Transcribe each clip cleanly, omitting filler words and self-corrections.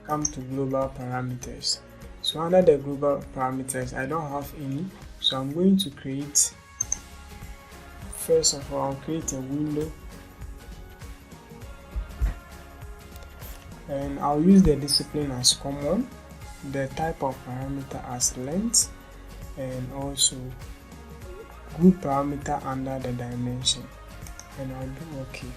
come to global parameters. So under the global parameters, I don't have any, so I'm going to create, first of all, I'll create a window, and I'll use the discipline as common, the type of parameter as length, and also group parameter under the dimension, and I'll do OK.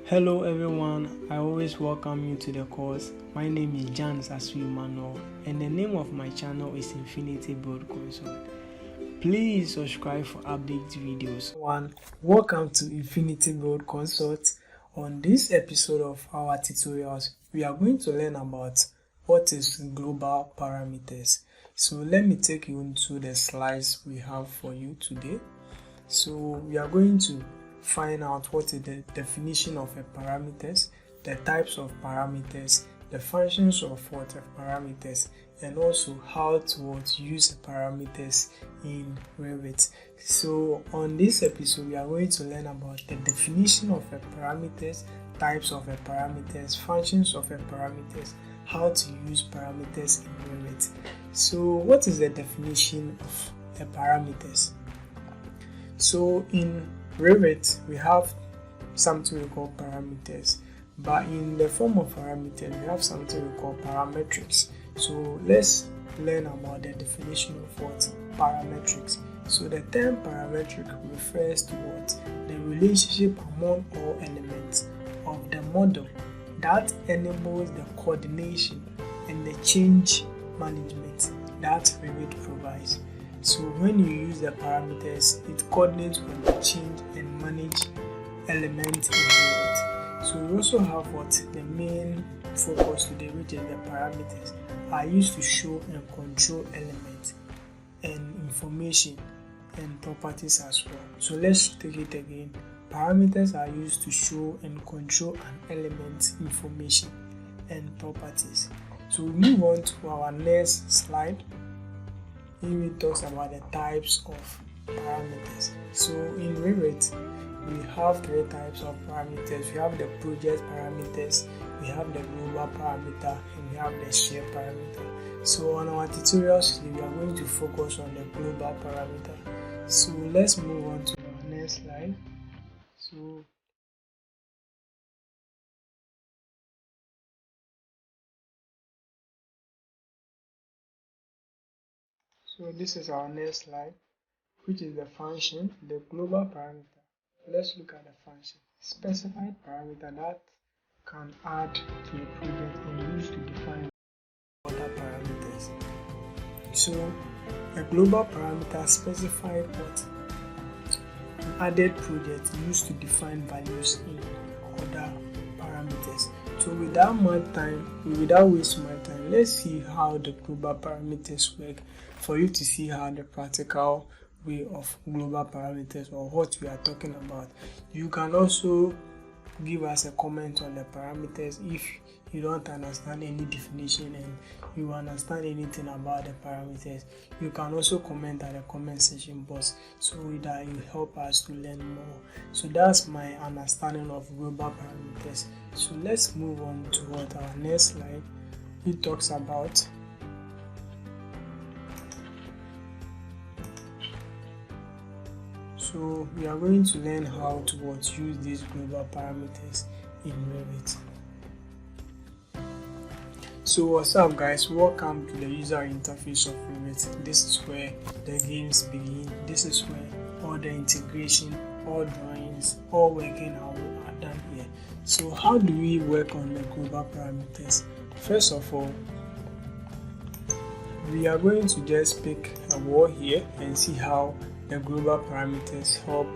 Hello everyone, I always welcome you to the course. My name is Jan Sasuimano, and the name of my channel is Infinity Build Consult. Please subscribe for update videos. Welcome to Infinity Build Consult. On this episode of our tutorials, we are going to learn about what is global parameters. So let me take you into the slides we have for you today. So we are going to find out what is the definition of a parameters, the types of parameters, the functions of what parameters, and also how to use parameters in Revit. So on this episode, we are going to learn about the definition of a parameters, types of a parameters, functions of a parameters, how to use parameters in Revit. So what is the definition of a parameters? So in Revit, we have something we call parameters, but in the form of parameters, we have something we call parametrics. So let's learn about the definition of what parametrics. So the term parametric refers to what the relationship among all elements of the model that enables the coordination and the change management that Revit provides. So when you use the parameters, it coordinates on the change and manage elements in Revit. So we also have what the main focus today, which is the parameters, are used to show and control elements and information and properties as well. So let's take it again. Parameters are used to show and control an element's information and properties. So we move on to our next slide. Here it talks about the types of parameters. So in Revit, we have three types of parameters. We have the project parameters, we have the global parameter, and we have the share parameter. So on our tutorials today, we are going to focus on the global parameter. So let's move on to our next slide. So this is our next slide, which is the function, the global parameter. Let's look at the function. Specified parameter that can add to a project and used to define other parameters. So a global parameter specified what an added project used to define values in other parameters. So without wasting my time, let's see how the global parameters work for you to see how the practical way of global parameters or what we are talking about. You can also give us a comment on the parameters if you don't understand any definition and you understand anything about the parameters. You can also comment at the comment section box so that you help us to learn more. So that's my understanding of global parameters. So let's move on to what our next slide it talks about. So we are going to learn how to use these global parameters in Revit. So what's up guys, welcome to the user interface of Revit. This is where the games begin. This is where all the integration, all drawings, all working are done here. So how do we work on the global parameters? First of all, we are going to just pick a wall here and see how the global parameters help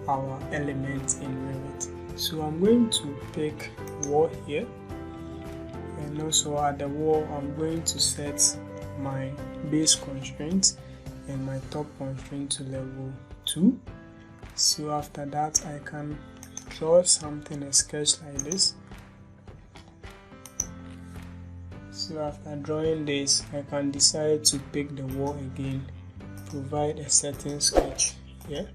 our elements in Revit. So I'm going to pick wall here, and also at the wall I'm going to set my base constraint and my top constraint to level 2. So after that I can draw something, a sketch like this. So after drawing this, I can decide to pick the wall again, provide a certain sketch here.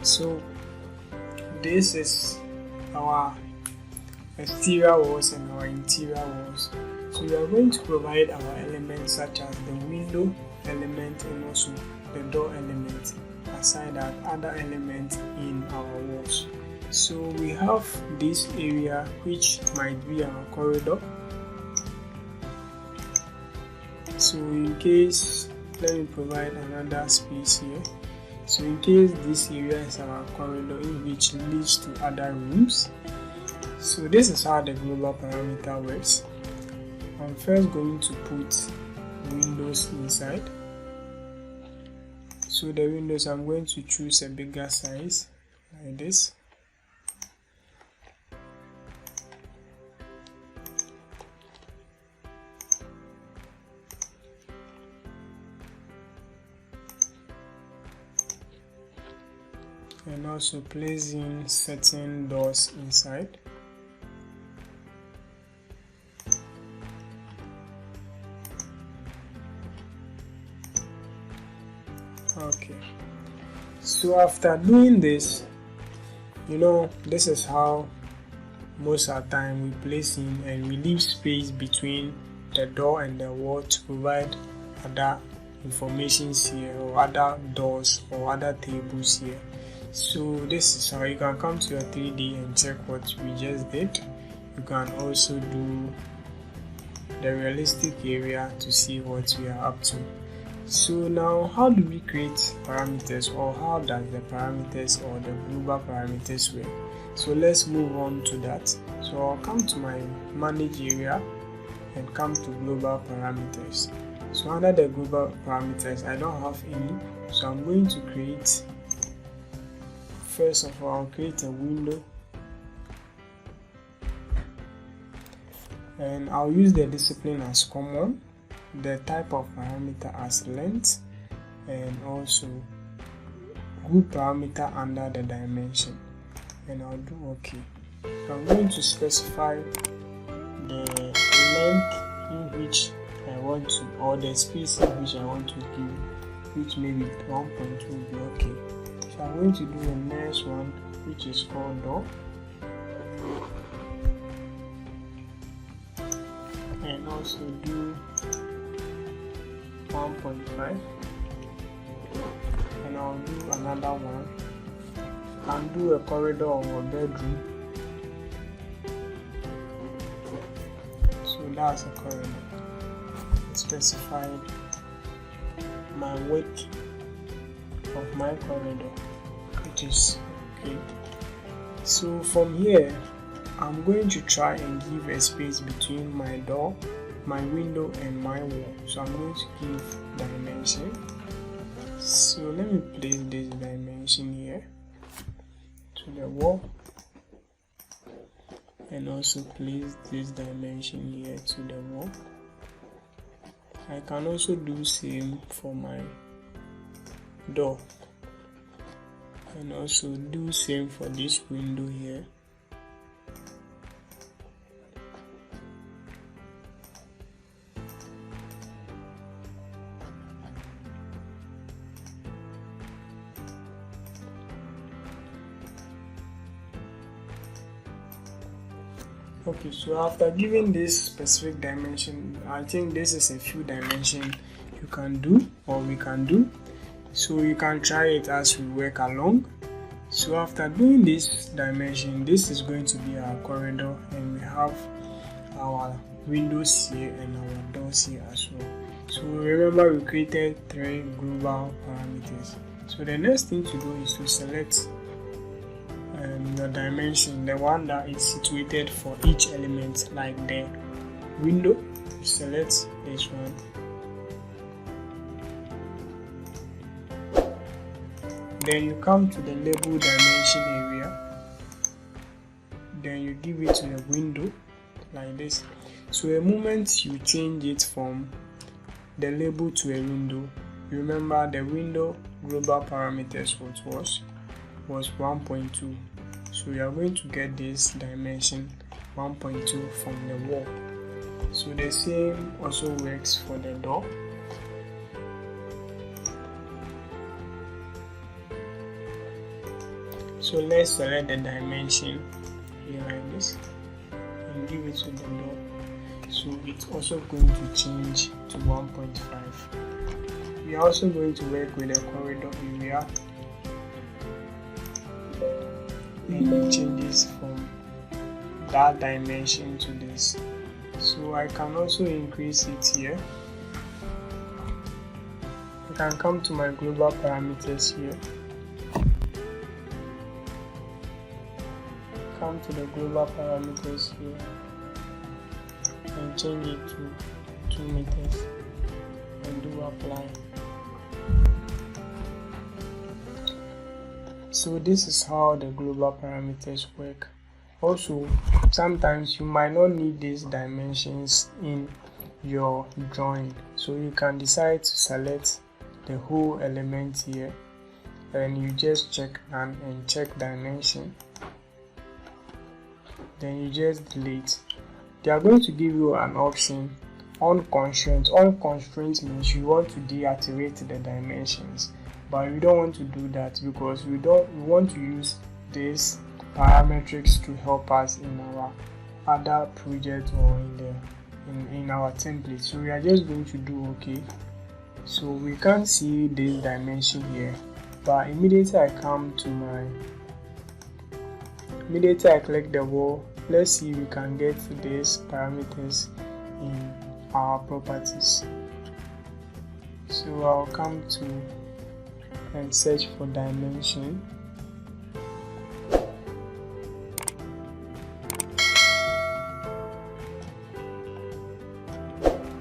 So this is our exterior walls and our interior walls. So we are going to provide our elements such as the window element and also the door element, aside that other elements in our walls. So we have this area which might be our corridor. So in case, let me provide another space here. So in case this area is our corridor in which leads to other rooms. So this is how the global parameter works. I'm first going to put windows inside. So the windows, I'm going to choose a bigger size like this. And also placing certain doors inside. Okay, so after doing this, this is how most of the time we place in, and we leave space between the door and the wall to provide other information here, or other doors or other tables here. So this is how you can come to your 3D and check what we just did. You can also do the realistic area to see what we are up to. So now, how do we create parameters, or how does the parameters or the global parameters work? So let's move on to that. So I'll come to my manage area and come to global parameters. So under the global parameters, I don't have any, so I'm going to create, first of all, I'll create a window, and I'll use the discipline as common, the type of parameter as length, and also group parameter under the dimension, and I'll do OK. So I'm going to specify the length in which I want to, or the space in which I want to give, which maybe 1.2 will be okay. So I'm going to do the next one, which is called door, and also do 1.5, and I'll do another one, and do a corridor or a bedroom. So that's a corridor. Specified my width of my corridor, which is okay. So from here, I'm going to try and give a space between my door, my window, and my wall. So I'm going to give dimension. So let me place this dimension here to the wall, and also place this dimension here to the wall. I can also do same for my door, and also do same for this window here. Okay, so after giving this specific dimension, I think this is a few dimensions you can do, or we can do. So you can try it as we work along. So after doing this dimension, this is going to be our corridor, and we have our windows here and our doors here as well. So remember, we created 3 global parameters. So the next thing to do is to select the dimension, the one that is situated for each element, like the window. You select this one, then you come to the label dimension area, then you give it to the window like this. So the moment you change it from the label to a window. Remember, the window global parameters was 1.2. So we are going to get this dimension 1.2 from the wall. So the same also works for the door. So let's select the dimension here like this and give it to the door. So it's also going to change to 1.5. We are also going to work with the corridor area, and it changes from that dimension to this. So I can also increase it here. I can come to my global parameters here. Come to the global parameters here and change it to 2 meters and do apply. So this is how the global parameters work. Also, sometimes you might not need these dimensions in your drawing, so you can decide to select the whole element here and you just check none and check dimension, then you just delete. They are going to give you an option on constraint. On constraint means you want to deactivate the dimensions, but we don't want to do that because we want to use this parametrics to help us in our other project or in our template. So we are just going to do OK. So we can't see this dimension here, but immediately I click the wall. Let's see if we can get these parameters in our properties. So I'll come to and search for dimension.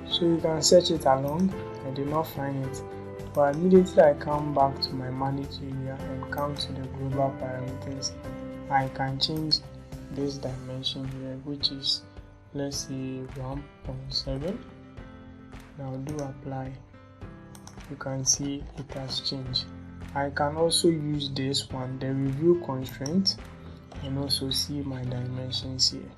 So you can search it along. I did not find it, but immediately I come back to my manage area and come to the global parameters. I can change this dimension here, which is, let's say, 1.7. Now do apply. You can see it has changed. I can also use this one, the review constraint, and also see my dimensions here.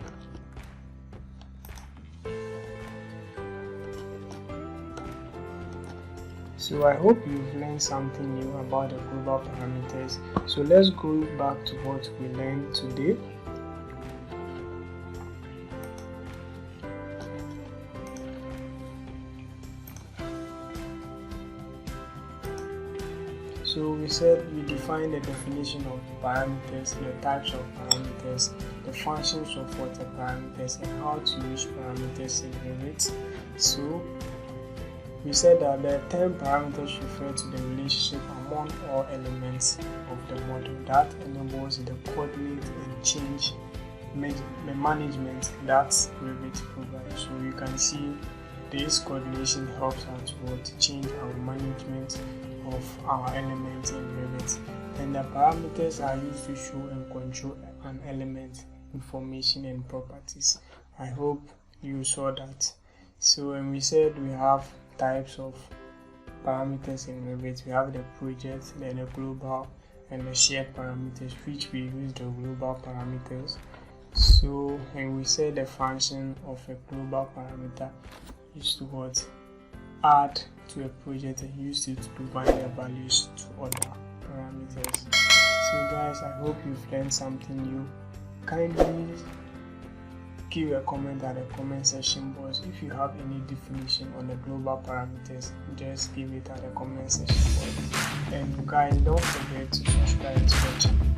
So I hope you've learned something new about the global parameters. So let's go back to what we learned today. So we said we defined the definition of parameters, the types of parameters, the functions of water parameters, and how to use parameters in Revit. So we said that the term parameters refer to the relationship among all elements of the model that enables the coordinate and change management that Revit provides. So you can see this coordination helps us to change our management of our elements in Revit, and the parameters are used to show and control an element information and properties. I hope you saw that. So when we said we have types of parameters in Revit, we have the project, then the global and the shared parameters, which we use the global parameters. So and we said the function of a global parameter is to what? Add to a project and use it to provide the values to other parameters. So guys, I hope you've learned something new. Kindly give a comment at the comment section box. If you have any definition on the global parameters, just give it at the comment section box. And guys, don't forget to subscribe to the channel.